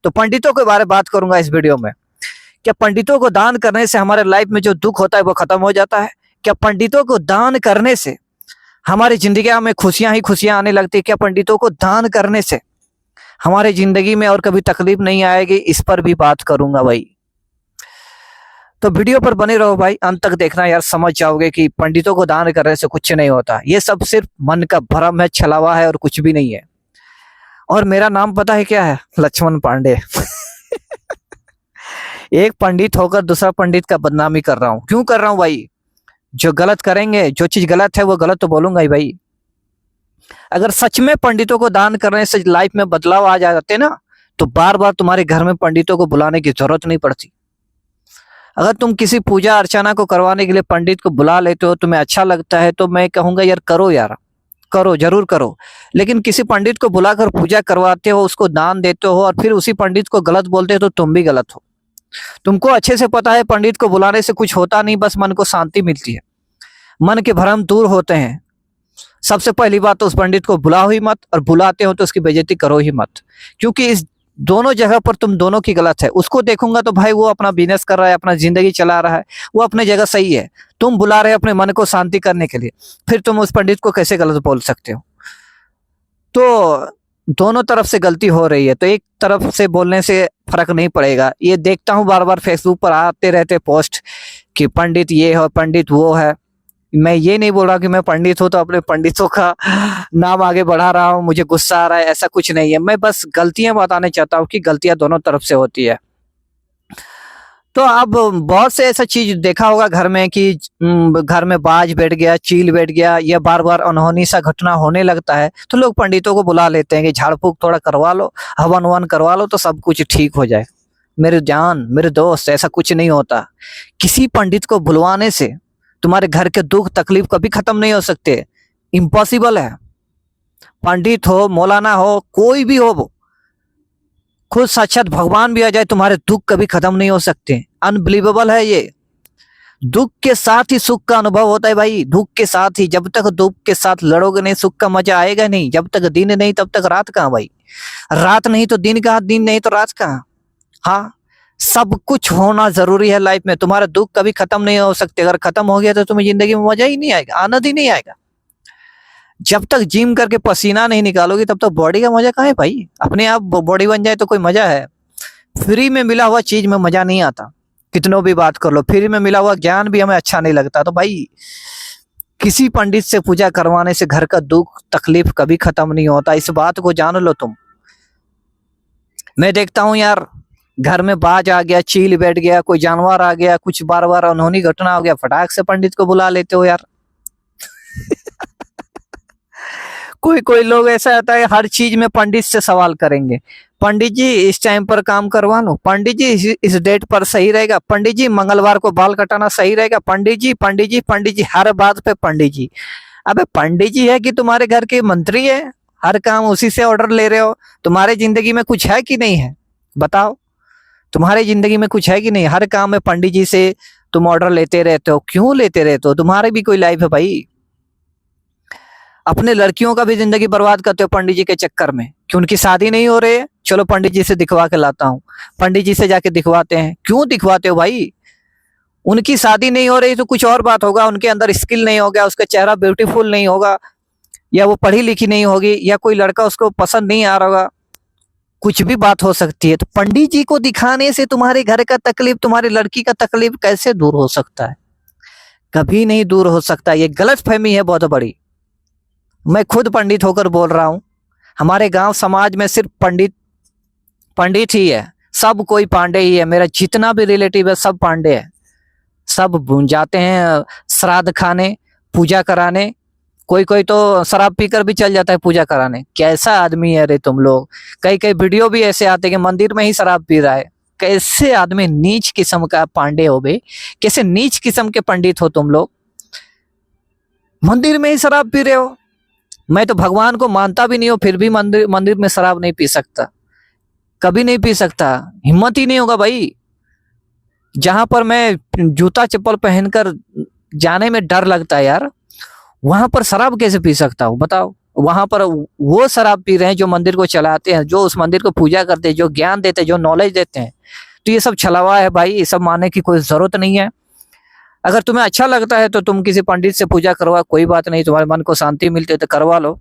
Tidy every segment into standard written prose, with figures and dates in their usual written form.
तो पंडितों के बारे में बात करूंगा इस वीडियो में। क्या पंडितों को दान करने से हमारे लाइफ में जो दुख होता है वो खत्म हो जाता है? क्या पंडितों को दान करने से हमारी जिंदगी में खुशियां ही खुशियां आने लगती है? क्या पंडितों को दान करने से हमारी जिंदगी में और कभी तकलीफ नहीं आएगी? इस पर भी बात करूंगा भाई। तो वीडियो पर बने रहो भाई, अंत तक देखना यार, समझ जाओगे कि पंडितों को दान करने से कुछ नहीं होता। ये सब सिर्फ मन का भ्रम है, छलावा है और कुछ भी नहीं है। और मेरा नाम पता है क्या है? लक्ष्मण पांडे। एक पंडित होकर दूसरा पंडित का बदनामी कर रहा हूं। क्यों कर रहा हूं भाई? जो गलत करेंगे, जो चीज गलत है वो गलत तो बोलूंगा ही भाई। अगर सच में पंडितों को दान करने से लाइफ में बदलाव आ जाते ना, तो बार बार तुम्हारे घर में पंडितों को बुलाने की जरूरत नहीं पड़ती। अगर तुम किसी पूजा अर्चना को करवाने के लिए पंडित को बुला लेते हो, तुम्हें अच्छा लगता है, तो मैं कहूंगा यार करो यार, करो, जरूर करो। लेकिन किसी पंडित को बुलाकर पूजा करवाते हो, उसको दान देते हो और फिर उसी पंडित को गलत बोलते हो, तो तुम भी गलत हो। तुमको अच्छे से पता है पंडित को बुलाने से कुछ होता नहीं, बस मन को शांति मिलती है, मन के भ्रम दूर होते हैं। सबसे पहली बात तो उस पंडित को बुलाओ ही मत, और बुलाते हो तो उसकी बेइज्जती करो ही मत, क्योंकि इस दोनों जगह पर तुम दोनों की गलत है। उसको देखूंगा तो भाई वो अपना बिजनेस कर रहा है, अपना जिंदगी चला रहा है, वो अपने जगह सही है। तुम बुला रहे हो अपने मन को शांति करने के लिए, फिर तुम उस पंडित को कैसे गलत बोल सकते हो? तो दोनों तरफ से गलती हो रही है, तो एक तरफ से बोलने से फर्क नहीं पड़ेगा। ये देखता हूँ बार बार फेसबुक पर आते रहते पोस्ट कि पंडित ये है, पंडित वो है। मैं ये नहीं बोल रहा कि मैं पंडित हूं तो अपने पंडितों का नाम आगे बढ़ा रहा हूं, मुझे गुस्सा आ रहा है, ऐसा कुछ नहीं है। मैं बस गलतियां बताने चाहता हूं कि गलतियां दोनों तरफ से होती है। तो अब बहुत से ऐसा चीज देखा होगा घर में कि घर में बाज बैठ गया, चील बैठ गया, या बार बार अनहोनी सा घटना होने लगता है, तो लोग पंडितों को बुला लेते हैं कि झाड़ फूक थोड़ा करवा लो, हवन ववन करवा लो, तो सब कुछ ठीक हो जाए। मेरे जान, मेरे दोस्त, ऐसा कुछ नहीं होता। किसी पंडित को बुलवाने से तुम्हारे घर के दुख तकलीफ कभी खत्म नहीं हो सकते, इम्पॉसिबल है। पंडित हो, मौलाना हो, कोई भी हो, वो खुद साक्षात भगवान भी आ जाए, तुम्हारे दुख कभी खत्म नहीं हो सकते। अनबिलीवेबल है ये। दुख के साथ ही सुख का अनुभव होता है भाई, दुख के साथ ही। जब तक दुख के साथ लड़ोगे नहीं, सुख का मजा आएगा नहीं। जब तक दिन नहीं तब तक रात कहाँ भाई? रात नहीं तो दिन कहाँ, दिन नहीं तो रात कहाँ? हाँ, सब कुछ होना जरूरी है लाइफ में। तुम्हारा दुख कभी खत्म नहीं हो सकते। अगर खत्म हो गया तो तुम्हें जिंदगी में मजा ही नहीं आएगा, आनंद ही नहीं आएगा। जब तक जिम करके पसीना नहीं निकालोगे तब तक बॉडी का मजा कहाँ है भाई? अपने आप बॉडी बन जाए तो कोई मजा है? फ्री में मिला हुआ चीज में मजा नहीं आता, कितनों भी बात कर लो। फ्री में मिला हुआ ज्ञान भी हमें अच्छा नहीं लगता। तो भाई किसी पंडित से पूजा करवाने से घर का दुख तकलीफ कभी खत्म नहीं होता, इस बात को जान लो तुम। मैं देखता हूँ यार, घर में बाज आ गया, चील बैठ गया, कोई जानवर आ गया, कुछ बार बार अनहोनी घटना हो गया, फटाक से पंडित को बुला लेते हो यार। कोई कोई लोग ऐसा आता है, हर चीज में पंडित से सवाल करेंगे। पंडित जी इस टाइम पर काम करवा लो, पंडित जी इस डेट पर सही रहेगा, पंडित जी मंगलवार को बाल कटाना सही रहेगा, पंडित जी, पंडित जी, पंडित जी, हर बात पे पंडित जी। अबे पंडित जी है कि तुम्हारे घर के मंत्री है? हर काम उसी से ऑर्डर ले रहे हो? तुम्हारे जिंदगी में कुछ है कि नहीं है? बताओ, तुम्हारी जिंदगी में कुछ है कि नहीं? हर काम में पंडित जी से तुम ऑर्डर लेते रहते हो। क्यों लेते रहते हो? तुम्हारी भी कोई लाइफ है भाई। अपने लड़कियों का भी जिंदगी बर्बाद करते हो पंडित जी के चक्कर में कि उनकी शादी नहीं हो रही है, चलो पंडित जी से दिखवा के लाता हूँ। पंडित जी से जाके दिखवाते हैं। क्यों दिखवाते हो भाई? उनकी शादी नहीं हो रही तो कुछ और बात होगा, उनके अंदर स्किल नहीं होगा, उसका चेहरा ब्यूटीफुल नहीं होगा, या वो पढ़ी लिखी नहीं होगी, या कोई लड़का उसको पसंद नहीं आ रहा होगा, कुछ भी बात हो सकती है। तो पंडित जी को दिखाने से तुम्हारे घर का तकलीफ, तुम्हारी लड़की का तकलीफ कैसे दूर हो सकता है? कभी नहीं दूर हो सकता। ये गलत फहमी है बहुत बड़ी। मैं खुद पंडित होकर बोल रहा हूं, हमारे गांव समाज में सिर्फ पंडित पंडित ही है, सब कोई पांडे ही है। मेरा जितना भी रिलेटिव है सब पांडे है। सब जाते हैं श्राद्ध खाने, पूजा कराने, कोई कोई तो शराब पीकर भी चल जाता है पूजा कराने। कैसा आदमी है रे तुम लोग? कई कई वीडियो भी ऐसे आते हैं कि मंदिर में ही शराब पी रहा है। कैसे आदमी, नीच किस्म का पांडे हो बे, कैसे नीच किस्म के पंडित हो तुम लोग? मंदिर में ही शराब पी रहे हो। मैं तो भगवान को मानता भी नहीं हूं, फिर भी मंदिर में शराब नहीं पी सकता, कभी नहीं पी सकता, हिम्मत ही नहीं होगा भाई। जहां पर मैं जूता चप्पल पहनकर जाने में डर लगता है यार, वहां पर शराब कैसे पी सकता हूँ बताओ? वहां पर वो शराब पी रहे हैं जो मंदिर को चलाते हैं, जो उस मंदिर को पूजा करते हैं, जो ज्ञान देते हैं, जो नॉलेज देते हैं। तो ये सब छलावा है भाई, ये सब मानने की कोई जरूरत नहीं है। अगर तुम्हें अच्छा लगता है तो तुम किसी पंडित से पूजा करवा, कोई बात नहीं, तुम्हारे मन को शांति मिलती है तो करवा लो।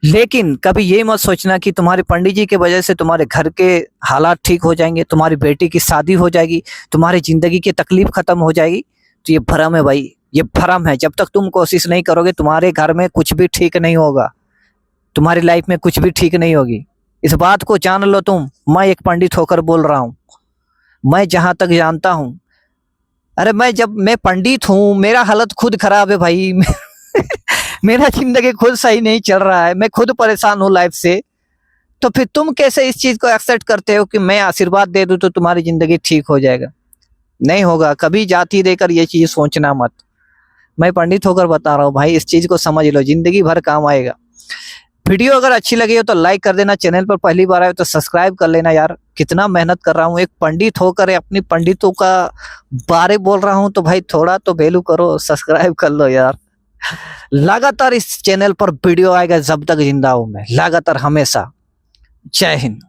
लेकिन कभी ये मत सोचना कि तुम्हारे पंडित जी की वजह से तुम्हारे घर के हालात ठीक हो जाएंगे, तुम्हारी बेटी की शादी हो जाएगी, तुम्हारी जिंदगी की तकलीफ खत्म हो जाएगी। तो ये भ्रम है भाई, ये भ्रम है। जब तक तुम कोशिश नहीं करोगे तुम्हारे घर में कुछ भी ठीक नहीं होगा, तुम्हारी लाइफ में कुछ भी ठीक नहीं होगी। इस बात को जान लो तुम। मैं एक पंडित होकर बोल रहा हूँ, मैं जहां तक जानता हूँ, अरे मैं पंडित हूँ, मेरा हालत खुद खराब है भाई। मेरा जिंदगी खुद सही नहीं चल रहा है, मैं खुद परेशान हूँ लाइफ से। तो फिर तुम कैसे इस चीज को एक्सेप्ट करते हो कि मैं आशीर्वाद दे दूं तो तुम्हारी जिंदगी ठीक हो जाएगा? नहीं होगा। कभी जाति देकर ये चीज सोचना मत। मैं पंडित होकर बता रहा हूँ भाई, इस चीज को समझ लो, जिंदगी भर काम आएगा। वीडियो अगर अच्छी लगी हो तो लाइक कर देना, चैनल पर पहली बार आए तो सब्सक्राइब कर लेना यार। कितना मेहनत कर रहा हूँ, एक पंडित होकर अपनी पंडितों का बारे बोल रहा हूँ, तो भाई थोड़ा तो वैल्यू करो, सब्सक्राइब कर लो यार। लगातार इस चैनल पर वीडियो आएगा जब तक जिंदा हूं मैं, लगातार हमेशा। जय हिंद।